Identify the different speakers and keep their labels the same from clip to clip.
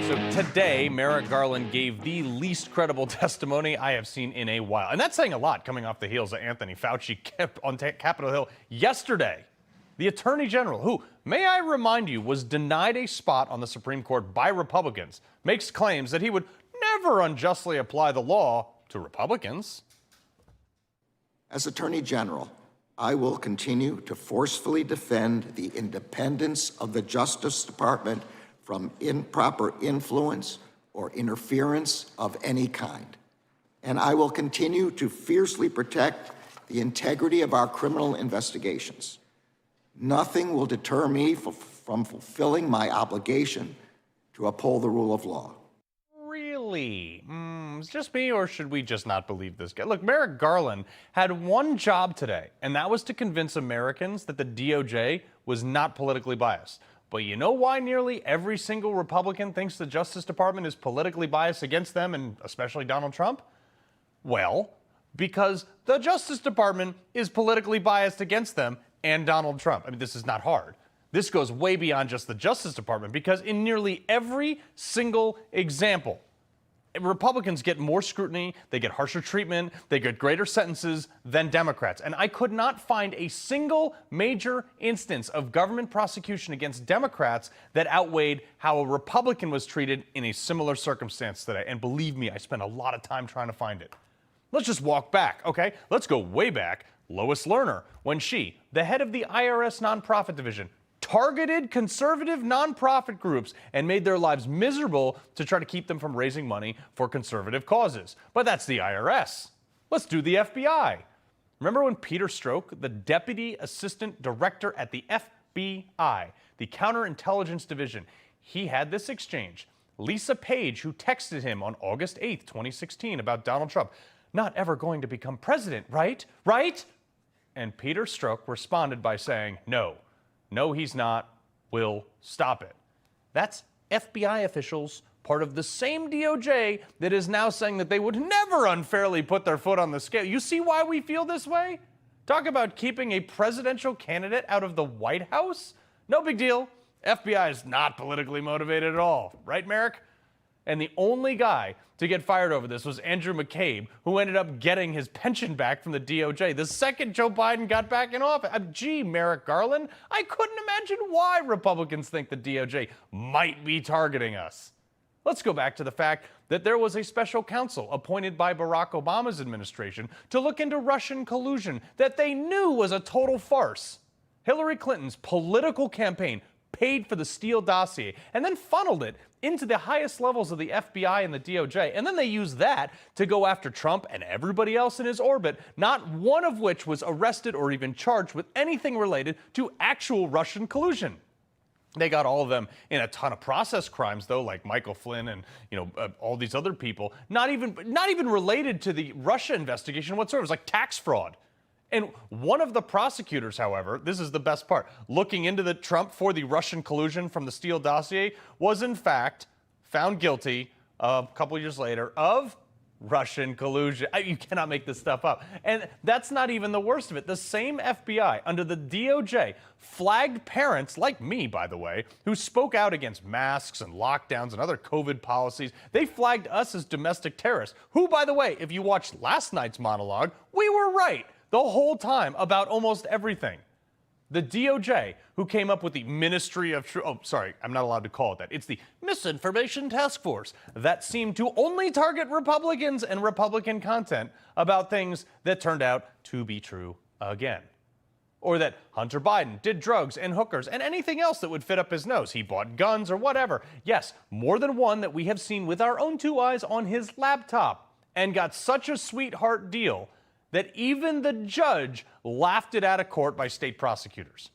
Speaker 1: So today, Merrick Garland gave the least credible testimony I have seen in a while. And that's saying a lot coming off the heels of Anthony Fauci kept on Capitol Hill yesterday. The Attorney General, who, may I remind you, was denied a spot on the Supreme Court by Republicans, makes claims that he would never unjustly apply the law to Republicans.
Speaker 2: As Attorney General, I will continue to forcefully defend the independence of the Justice Department from improper influence or interference of any kind. And I will continue to fiercely protect the integrity of our criminal investigations. Nothing will deter me from fulfilling my obligation to uphold the rule of law.
Speaker 1: Really? It's just me, or should we just not believe this guy? Look, Merrick Garland had one job today, and that was to convince Americans that the DOJ was not politically biased. But you know why nearly every single Republican thinks the Justice Department is politically biased against them, and especially Donald Trump? Well, because the Justice Department is politically biased against them and Donald Trump. I mean, this is not hard. This goes way beyond just the Justice Department, because in nearly every single example, Republicans get more scrutiny, they get harsher treatment, they get greater sentences than Democrats. And I could not find a single major instance of government prosecution against Democrats that outweighed how a Republican was treated in a similar circumstance today. And believe me, I spent a lot of time trying to find it. Let's just walk back, okay? Let's go way back. Lois Lerner, when she, the head of the IRS nonprofit division, targeted conservative nonprofit groups and made their lives miserable to try to keep them from raising money for conservative causes. But that's the IRS. Let's do the FBI. Remember when Peter Strzok, the Deputy Assistant Director at the FBI, the Counterintelligence Division, he had this exchange. Lisa Page, who texted him on August 8th, 2016 about Donald Trump, not ever going to become president, right? Right? And Peter Strzok responded by saying, no, he's not. We'll stop it. That's FBI officials, part of the same DOJ that is now saying that they would never unfairly put their foot on the scale. You see why we feel this way? Talk about keeping a presidential candidate out of the White House? No big deal. FBI is not politically motivated at all. Right, Merrick? And the only guy to get fired over this was Andrew McCabe, who ended up getting his pension back from the DOJ the second Joe Biden got back in office. Gee, Merrick Garland, I couldn't imagine why Republicans think the DOJ might be targeting us. Let's go back to the fact that there was a special counsel appointed by Barack Obama's administration to look into Russian collusion that they knew was a total farce. Hillary Clinton's political campaign paid for the Steele dossier and then funneled it into the highest levels of the FBI and the DOJ. And then they used that to go after Trump and everybody else in his orbit, not one of which was arrested or even charged with anything related to actual Russian collusion. They got all of them in a ton of process crimes, though, like Michael Flynn and all these other people, not even related to the Russia investigation whatsoever. It was like tax fraud. And one of the prosecutors, however, this is the best part, looking into the Trump for the Russian collusion from the Steele dossier, was in fact found guilty a couple years later of Russian collusion. You cannot make this stuff up. And that's not even the worst of it. The same FBI under the DOJ flagged parents, like me, by the way, who spoke out against masks and lockdowns and other COVID policies. They flagged us as domestic terrorists, who, by the way, if you watched last night's monologue, we were right the whole time about almost everything. The DOJ, who came up with the Ministry of Truth, I'm not allowed to call it that. It's the Misinformation Task Force that seemed to only target Republicans and Republican content about things that turned out to be true again. Or that Hunter Biden did drugs and hookers and anything else that would fit up his nose. He bought guns or whatever. Yes, more than one that we have seen with our own two eyes on his laptop, and got such a sweetheart deal that even the judge laughed it out of court by state prosecutors.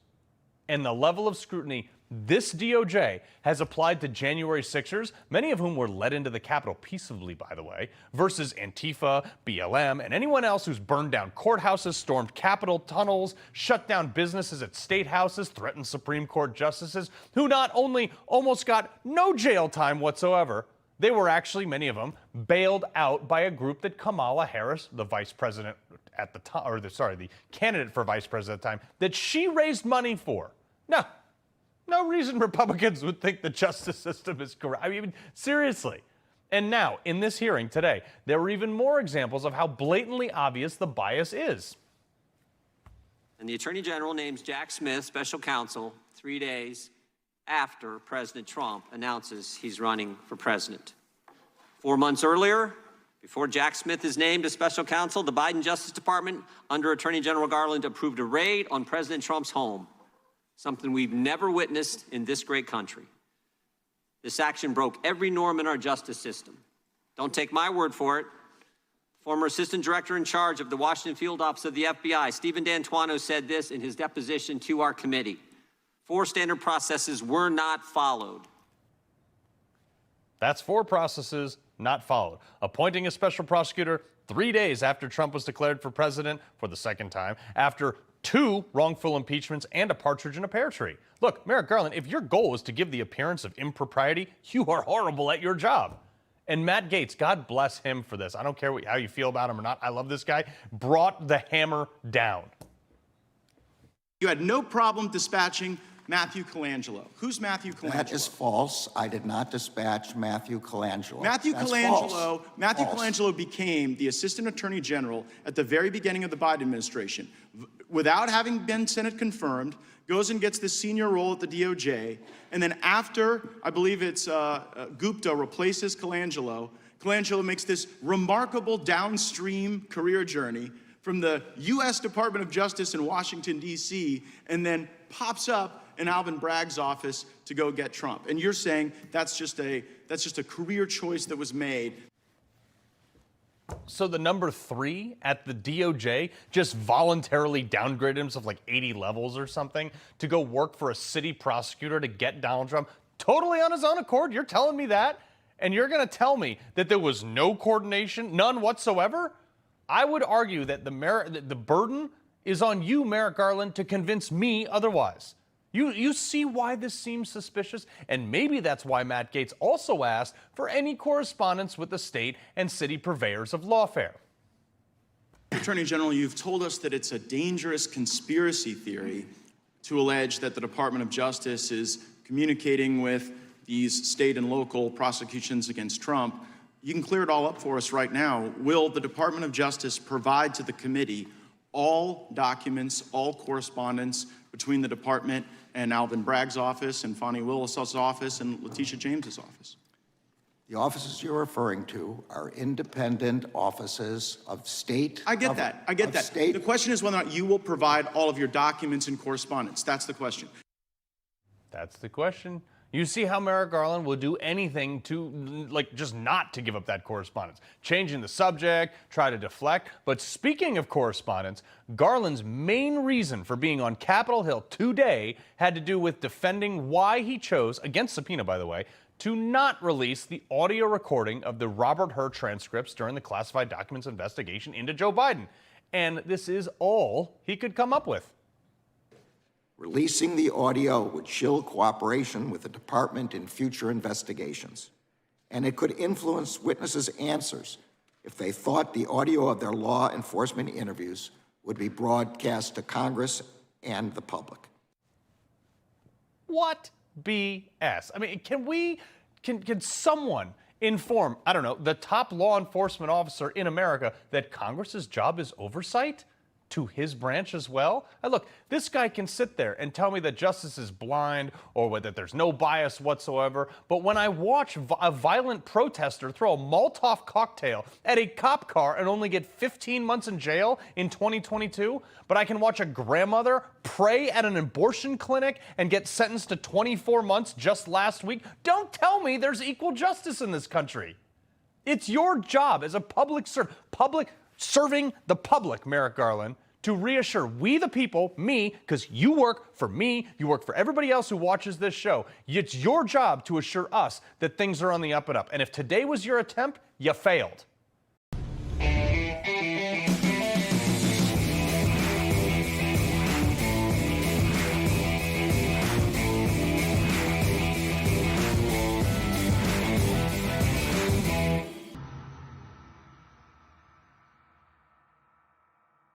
Speaker 1: And the level of scrutiny this DOJ has applied to January 6ers, many of whom were led into the Capitol peaceably, by the way, versus Antifa, BLM, and anyone else who's burned down courthouses, stormed Capitol tunnels, shut down businesses at state houses, threatened Supreme Court justices, who not only almost got no jail time whatsoever, they were actually, many of them, bailed out by a group that Kamala Harris, the vice president at the time, the candidate for vice president at the time, that she raised money for. Now, No reason Republicans would think the justice system is corrupt. I mean, seriously. And now, in this hearing today, there were even more examples of how blatantly obvious the bias is.
Speaker 3: And the Attorney General names Jack Smith special counsel 3 days after President Trump announces he's running for president. 4 months earlier, before Jack Smith is named as special counsel, the Biden Justice Department, under Attorney General Garland, approved a raid on President Trump's home, something we've never witnessed in this great country. This action broke every norm in our justice system. Don't take my word for it. Former assistant director in charge of the Washington field office of the FBI, Stephen D'Antuono, said this in his deposition to our committee. 4 standard processes were not followed.
Speaker 1: That's 4 processes not followed. Appointing a special prosecutor 3 days after Trump was declared for president for the second time, after 2 wrongful impeachments and a partridge in a pear tree. Look, Merrick Garland, if your goal is to give the appearance of impropriety, you are horrible at your job. And Matt Gaetz, God bless him for this. I don't care how you feel about him or not. I love this guy. Brought the hammer down.
Speaker 4: You had no problem dispatching Matthew Colangelo. Who's Matthew Colangelo?
Speaker 2: That is false. I did not dispatch Matthew Colangelo.
Speaker 4: Matthew
Speaker 2: That's
Speaker 4: Colangelo,
Speaker 2: false.
Speaker 4: Matthew
Speaker 2: False.
Speaker 4: Colangelo became the Assistant Attorney General at the very beginning of the Biden administration. Without having been Senate confirmed, goes and gets this senior role at the DOJ, and then after, I believe it's Gupta replaces Colangelo, Colangelo makes this remarkable downstream career journey from the U.S. Department of Justice in Washington, D.C., and then pops up in Alvin Bragg's office to go get Trump. And you're saying that's just a career choice that was made.
Speaker 1: So the number 3 at the DOJ just voluntarily downgraded himself like 80 levels or something to go work for a city prosecutor to get Donald Trump totally on his own accord? You're telling me that? And you're going to tell me that there was no coordination, none whatsoever? I would argue that the burden is on you, Merrick Garland, to convince me otherwise. You see why this seems suspicious? And maybe that's why Matt Gaetz also asked for any correspondence with the state and city purveyors of lawfare.
Speaker 4: Attorney General, you've told us that it's a dangerous conspiracy theory to allege that the Department of Justice is communicating with these state and local prosecutions against Trump. You can clear it all up for us right now. Will the Department of Justice provide to the committee all documents, all correspondence between the department and Alvin Bragg's office and Fonnie Willis's office and Letitia James's office?
Speaker 2: The offices you're referring to are independent offices of state.
Speaker 4: I get that. I get that. The question is whether or not you will provide all of your documents and correspondence. That's the question.
Speaker 1: That's the question. You see how Merrick Garland will do anything to, just not to give up that correspondence. Changing the subject, try to deflect. But speaking of correspondence, Garland's main reason for being on Capitol Hill today had to do with defending why he chose, against subpoena by the way, to not release the audio recording of the Robert Hur transcripts during the classified documents investigation into Joe Biden. And this is all he could come up with.
Speaker 2: Releasing the audio would chill cooperation with the department in future investigations, and it could influence witnesses' answers if they thought the audio of their law enforcement interviews would be broadcast to Congress and the public.
Speaker 1: What BS? I mean, can someone inform, I don't know, the top law enforcement officer in America that Congress's job is oversight to his branch as well? Look, this guy can sit there and tell me that justice is blind or that there's no bias whatsoever, but when I watch a violent protester throw a Molotov cocktail at a cop car and only get 15 months in jail in 2022, but I can watch a grandmother pray at an abortion clinic and get sentenced to 24 months just last week, don't tell me there's equal justice in this country. It's your job as a serving the public, Merrick Garland, to reassure we the people, me, because you work for me, you work for everybody else who watches this show. It's your job to assure us that things are on the up and up. And if today was your attempt, you failed.